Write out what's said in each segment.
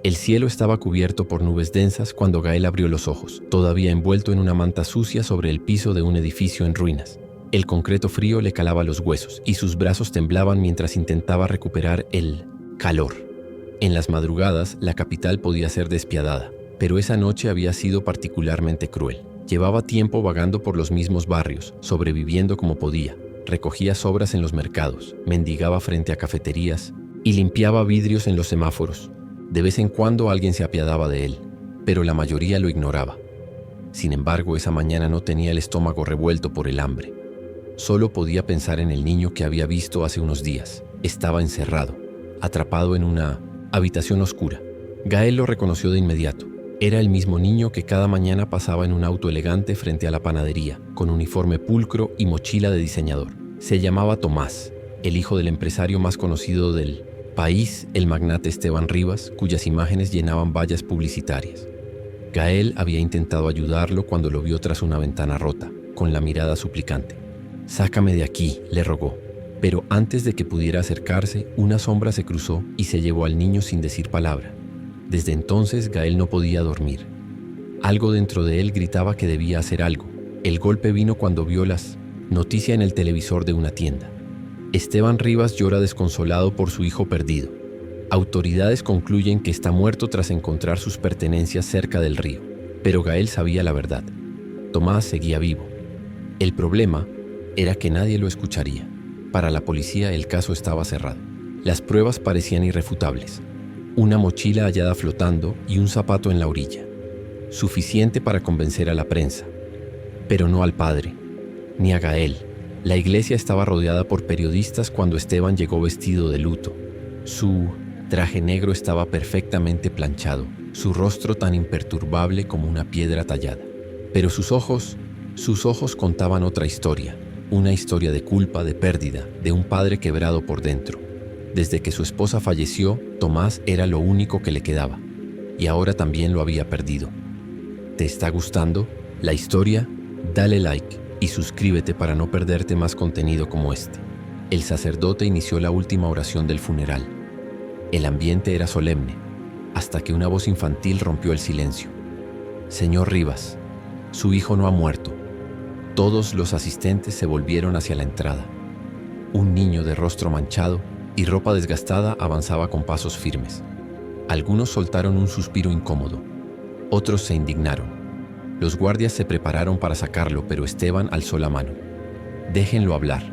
El cielo estaba cubierto por nubes densas cuando Gael abrió los ojos, todavía envuelto en una manta sucia sobre el piso de un edificio en ruinas. El concreto frío le calaba los huesos y sus brazos temblaban mientras intentaba recuperar el calor. En las madrugadas, la capital podía ser despiadada, pero esa noche había sido particularmente cruel. Llevaba tiempo vagando por los mismos barrios, sobreviviendo como podía. Recogía sobras en los mercados, mendigaba frente a cafeterías y limpiaba vidrios en los semáforos. De vez en cuando alguien se apiadaba de él, pero la mayoría lo ignoraba. Sin embargo, esa mañana no tenía el estómago revuelto por el hambre. Solo podía pensar en el niño que había visto hace unos días. Estaba encerrado, atrapado en una habitación oscura. Gael lo reconoció de inmediato. Era el mismo niño que cada mañana pasaba en un auto elegante frente a la panadería, con uniforme pulcro y mochila de diseñador. Se llamaba Tomás, el hijo del empresario más conocido del país, el magnate Esteban Rivas, cuyas imágenes llenaban vallas publicitarias. Gael había intentado ayudarlo cuando lo vio tras una ventana rota, con la mirada suplicante. «Sácame de aquí», le rogó. Pero antes de que pudiera acercarse, una sombra se cruzó y se llevó al niño sin decir palabra. Desde entonces, Gael no podía dormir. Algo dentro de él gritaba que debía hacer algo. El golpe vino cuando vio las noticias en el televisor de una tienda. Esteban Rivas llora desconsolado por su hijo perdido. Autoridades concluyen que está muerto tras encontrar sus pertenencias cerca del río. Pero Gael sabía la verdad. Tomás seguía vivo. El problema era que nadie lo escucharía. Para la policía el caso estaba cerrado. Las pruebas parecían irrefutables. Una mochila hallada flotando y un zapato en la orilla. Suficiente para convencer a la prensa. Pero no al padre, ni a Gael. La iglesia estaba rodeada por periodistas cuando Esteban llegó vestido de luto. Su traje negro estaba perfectamente planchado, su rostro tan imperturbable como una piedra tallada. Pero sus ojos contaban otra historia, una historia de culpa, de pérdida, de un padre quebrado por dentro. Desde que su esposa falleció, Tomás era lo único que le quedaba, y ahora también lo había perdido. ¿Te está gustando la historia? Dale like y suscríbete para no perderte más contenido como este. El sacerdote inició la última oración del funeral. El ambiente era solemne, hasta que una voz infantil rompió el silencio. «Señor Rivas, su hijo no ha muerto». Todos los asistentes se volvieron hacia la entrada. Un niño de rostro manchado y ropa desgastada avanzaba con pasos firmes. Algunos soltaron un suspiro incómodo, otros se indignaron. Los guardias se prepararon para sacarlo, pero Esteban alzó la mano. «Déjenlo hablar».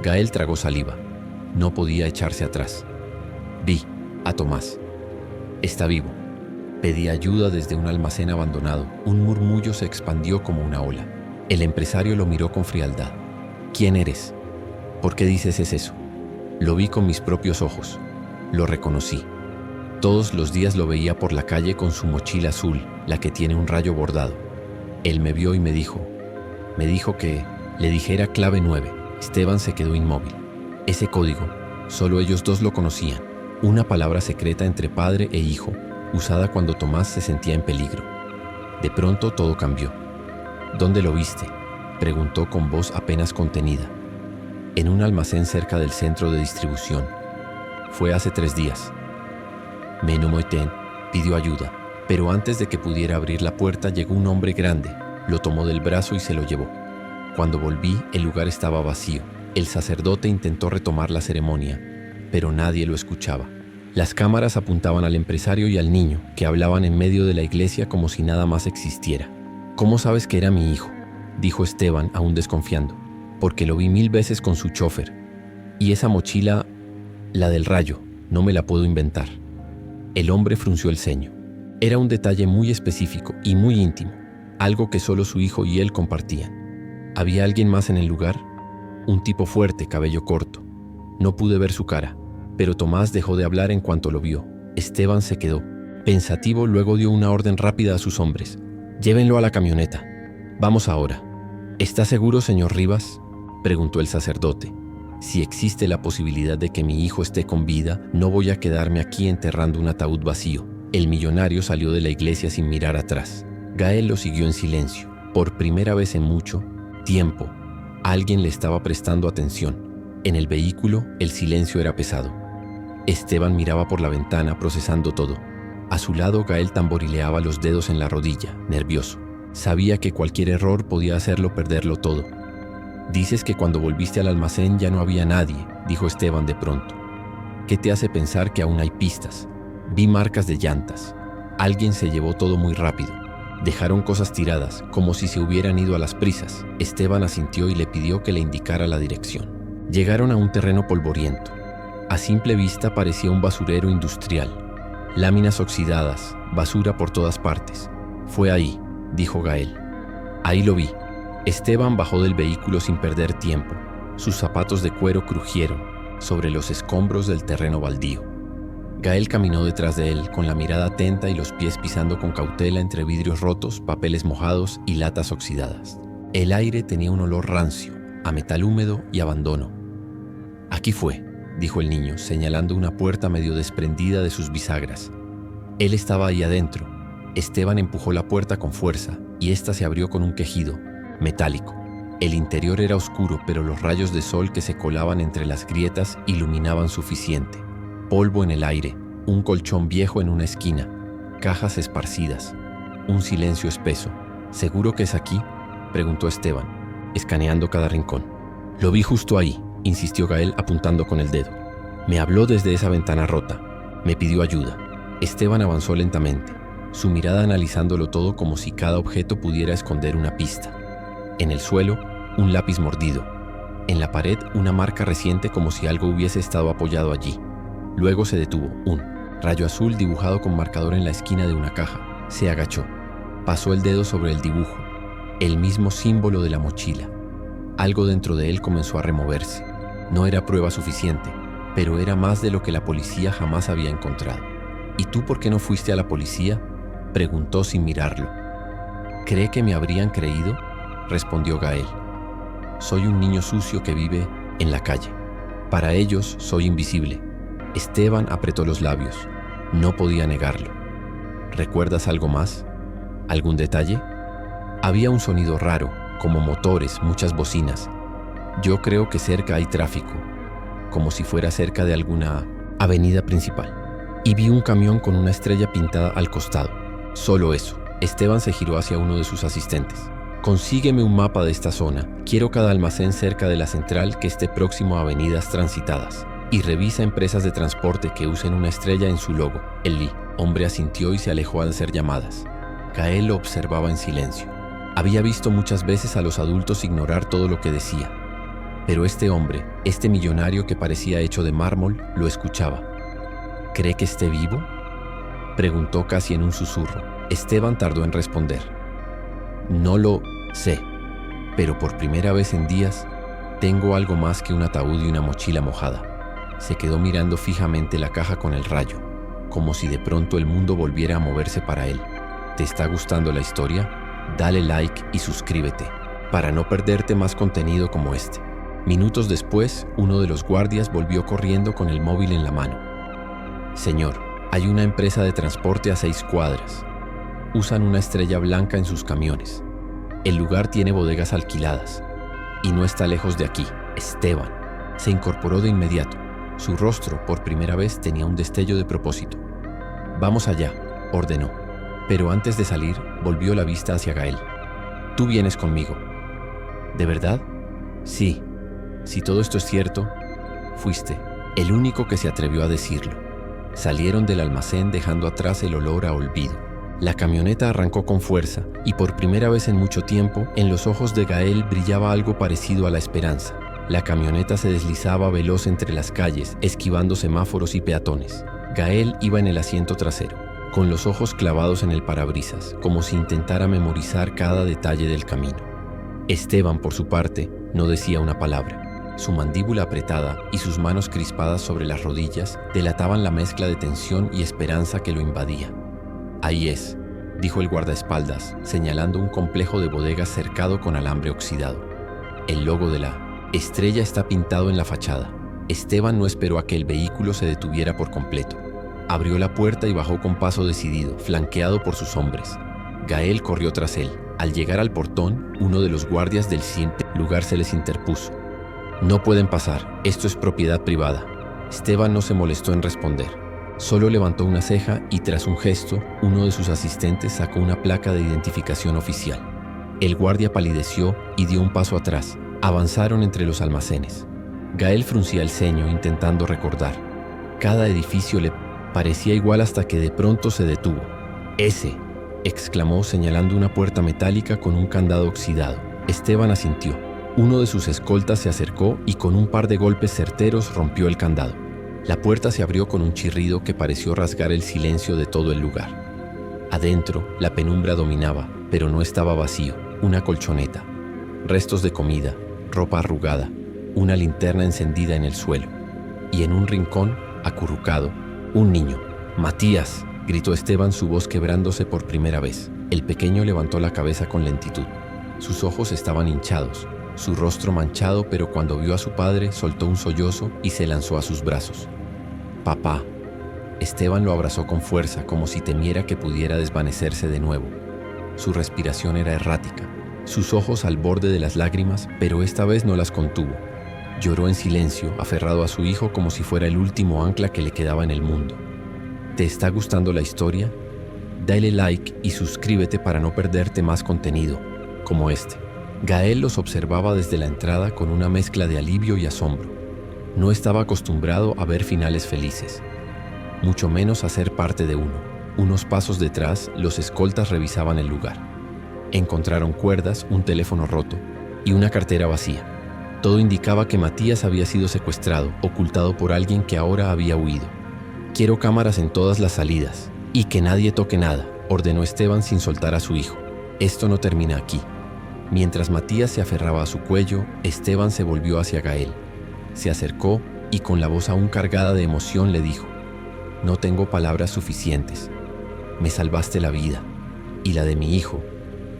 Gael tragó saliva. No podía echarse atrás. Vi a Tomás. Está vivo. Pedí ayuda desde un almacén abandonado. Un murmullo se expandió como una ola. El empresario lo miró con frialdad. «¿Quién eres? ¿Por qué dices eso?» Lo vi con mis propios ojos. Lo reconocí. Todos los días lo veía por la calle con su mochila azul, la que tiene un rayo bordado. Él me vio y me dijo que le dijera clave 9. Esteban se quedó inmóvil. Ese código, solo ellos dos lo conocían. Una palabra secreta entre padre e hijo, usada cuando Tomás se sentía en peligro. De pronto todo cambió. «¿Dónde lo viste?», preguntó con voz apenas contenida. «En un almacén cerca del centro de distribución. Fue hace 3 días». Menú Moiten pidió ayuda, pero antes de que pudiera abrir la puerta llegó un hombre grande, lo tomó del brazo y se lo llevó. Cuando volví, el lugar estaba vacío. El sacerdote intentó retomar la ceremonia, pero nadie lo escuchaba. Las cámaras apuntaban al empresario y al niño, que hablaban en medio de la iglesia como si nada más existiera. «¿Cómo sabes que era mi hijo?», dijo Esteban, aún desconfiando. «Porque lo vi 1000 veces con su chofer. Y esa mochila, la del rayo, no me la puedo inventar». El hombre frunció el ceño. Era un detalle muy específico y muy íntimo, algo que solo su hijo y él compartían. ¿Había alguien más en el lugar? Un tipo fuerte, cabello corto. No pude ver su cara, pero Tomás dejó de hablar en cuanto lo vio. Esteban se quedó pensativo, luego dio una orden rápida a sus hombres. «Llévenlo a la camioneta. Vamos ahora». «¿Está seguro, señor Rivas?», preguntó el sacerdote. «Si existe la posibilidad de que mi hijo esté con vida, no voy a quedarme aquí enterrando un ataúd vacío». El millonario salió de la iglesia sin mirar atrás. Gael lo siguió en silencio. Por primera vez en mucho tiempo, alguien le estaba prestando atención. En el vehículo, el silencio era pesado. Esteban miraba por la ventana procesando todo. A su lado, Gael tamborileaba los dedos en la rodilla, nervioso. Sabía que cualquier error podía hacerlo perderlo todo. «Dices que cuando volviste al almacén ya no había nadie», dijo Esteban de pronto. «¿Qué te hace pensar que aún hay pistas? Vi marcas de llantas. Alguien se llevó todo muy rápido. Dejaron cosas tiradas, como si se hubieran ido a las prisas». Esteban asintió y le pidió que le indicara la dirección. Llegaron a un terreno polvoriento. A simple vista parecía un basurero industrial. Láminas oxidadas, basura por todas partes. «Fue ahí», dijo Gael. «Ahí lo vi». Esteban bajó del vehículo sin perder tiempo. Sus zapatos de cuero crujieron sobre los escombros del terreno baldío. Gael caminó detrás de él, con la mirada atenta y los pies pisando con cautela entre vidrios rotos, papeles mojados y latas oxidadas. El aire tenía un olor rancio, a metal húmedo y abandono. «Aquí fue», dijo el niño, señalando una puerta medio desprendida de sus bisagras. Él estaba ahí adentro. Esteban empujó la puerta con fuerza y ésta se abrió con un quejido, metálico. El interior era oscuro, pero los rayos de sol que se colaban entre las grietas iluminaban suficiente. Polvo en el aire, un colchón viejo en una esquina, cajas esparcidas, un silencio espeso. «¿Seguro que es aquí?», preguntó Esteban, escaneando cada rincón. «Lo vi justo ahí», insistió Gael apuntando con el dedo. «Me habló desde esa ventana rota. Me pidió ayuda». Esteban avanzó lentamente, su mirada analizándolo todo como si cada objeto pudiera esconder una pista. En el suelo, un lápiz mordido. En la pared, una marca reciente como si algo hubiese estado apoyado allí. Luego se detuvo. Un rayo azul dibujado con marcador en la esquina de una caja. Se agachó. Pasó el dedo sobre el dibujo. El mismo símbolo de la mochila. Algo dentro de él comenzó a removerse. No era prueba suficiente, pero era más de lo que la policía jamás había encontrado. «¿Y tú por qué no fuiste a la policía?», preguntó sin mirarlo. «¿Cree que me habrían creído?», respondió Gael. «Soy un niño sucio que vive en la calle. Para ellos soy invisible». Esteban apretó los labios. No podía negarlo. «¿Recuerdas algo más? ¿Algún detalle?». Había un sonido raro, como motores, muchas bocinas. «Yo creo que cerca hay tráfico», como si fuera cerca de alguna avenida principal. «Y vi un camión con una estrella pintada al costado». Solo eso. Esteban se giró hacia uno de sus asistentes. «Consígueme un mapa de esta zona. Quiero cada almacén cerca de la central que esté próximo a avenidas transitadas. Y revisa empresas de transporte que usen una estrella en su logo». El hombre asintió y se alejó al hacer llamadas. Gael lo observaba en silencio. Había visto muchas veces a los adultos ignorar todo lo que decía. Pero este hombre, este millonario que parecía hecho de mármol, lo escuchaba. «¿Cree que esté vivo?», preguntó casi en un susurro. Esteban tardó en responder. «No lo sé, pero por primera vez en días tengo algo más que un ataúd y una mochila mojada». Se quedó mirando fijamente la caja con el rayo, como si de pronto el mundo volviera a moverse para él. ¿Te está gustando la historia? Dale like y suscríbete, para no perderte más contenido como este. Minutos después, uno de los guardias volvió corriendo con el móvil en la mano. «Señor, hay una empresa de transporte a 6 cuadras. Usan una estrella blanca en sus camiones. El lugar tiene bodegas alquiladas. Y no está lejos de aquí». Esteban se incorporó de inmediato. Su rostro, por primera vez, tenía un destello de propósito. «Vamos allá», ordenó. Pero antes de salir, volvió la vista hacia Gael. «Tú vienes conmigo». «¿De verdad?». «Sí. Si todo esto es cierto, fuiste el único que se atrevió a decirlo». Salieron del almacén dejando atrás el olor a olvido. La camioneta arrancó con fuerza y por primera vez en mucho tiempo, en los ojos de Gael brillaba algo parecido a la esperanza. La camioneta se deslizaba veloz entre las calles, esquivando semáforos y peatones. Gael iba en el asiento trasero, con los ojos clavados en el parabrisas, como si intentara memorizar cada detalle del camino. Esteban, por su parte, no decía una palabra. Su mandíbula apretada y sus manos crispadas sobre las rodillas delataban la mezcla de tensión y esperanza que lo invadía. «Ahí es», dijo el guardaespaldas, señalando un complejo de bodegas cercado con alambre oxidado. «El logo de la estrella está pintado en la fachada». Esteban no esperó a que el vehículo se detuviera por completo. Abrió la puerta y bajó con paso decidido, flanqueado por sus hombres. Gael corrió tras él. Al llegar al portón, uno de los guardias del lugar se les interpuso. «No pueden pasar, esto es propiedad privada». Esteban no se molestó en responder. Solo levantó una ceja y tras un gesto, uno de sus asistentes sacó una placa de identificación oficial. El guardia palideció y dio un paso atrás. Avanzaron entre los almacenes. Gael fruncía el ceño intentando recordar. Cada edificio le parecía igual hasta que de pronto se detuvo. «¡Ese!», exclamó señalando una puerta metálica con un candado oxidado. Esteban asintió. Uno de sus escoltas se acercó y con un par de golpes certeros rompió el candado. La puerta se abrió con un chirrido que pareció rasgar el silencio de todo el lugar. Adentro, la penumbra dominaba, pero no estaba vacío. Una colchoneta, restos de comida, ropa arrugada, una linterna encendida en el suelo. Y en un rincón, acurrucado, un niño. «¡Matías!», gritó Esteban, su voz quebrándose por primera vez. El pequeño levantó la cabeza con lentitud. Sus ojos estaban hinchados, su rostro manchado, pero cuando vio a su padre, soltó un sollozo y se lanzó a sus brazos. «¡Papá!». Esteban lo abrazó con fuerza, como si temiera que pudiera desvanecerse de nuevo. Su respiración era errática, sus ojos al borde de las lágrimas, pero esta vez no las contuvo. Lloró en silencio, aferrado a su hijo como si fuera el último ancla que le quedaba en el mundo. ¿Te está gustando la historia? Dale like y suscríbete para no perderte más contenido como este. Gael los observaba desde la entrada con una mezcla de alivio y asombro. No estaba acostumbrado a ver finales felices, mucho menos a ser parte de uno. Unos pasos detrás, los escoltas revisaban el lugar. Encontraron cuerdas, un teléfono roto y una cartera vacía. Todo indicaba que Matías había sido secuestrado, ocultado por alguien que ahora había huido. «Quiero cámaras en todas las salidas y que nadie toque nada», ordenó Esteban sin soltar a su hijo. «Esto no termina aquí». Mientras Matías se aferraba a su cuello, Esteban se volvió hacia Gael. Se acercó y con la voz aún cargada de emoción le dijo: «No tengo palabras suficientes. Me salvaste la vida y la de mi hijo».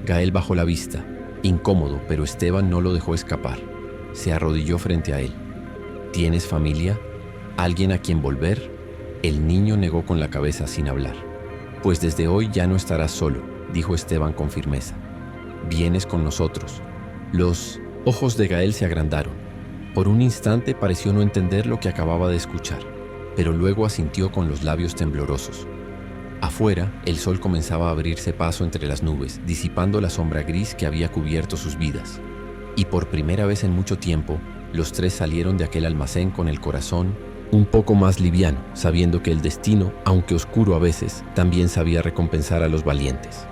Gael bajó la vista, incómodo, pero Esteban no lo dejó escapar. Se arrodilló frente a él. «¿Tienes familia? ¿Alguien a quien volver?». El niño negó con la cabeza sin hablar. «Pues desde hoy ya no estarás solo», dijo Esteban con firmeza. «Vienes con nosotros». Los ojos de Gael se agrandaron. Por un instante pareció no entender lo que acababa de escuchar, pero luego asintió con los labios temblorosos. Afuera, el sol comenzaba a abrirse paso entre las nubes, disipando la sombra gris que había cubierto sus vidas. Y por primera vez en mucho tiempo, los tres salieron de aquel almacén con el corazón un poco más liviano, sabiendo que el destino, aunque oscuro a veces, también sabía recompensar a los valientes.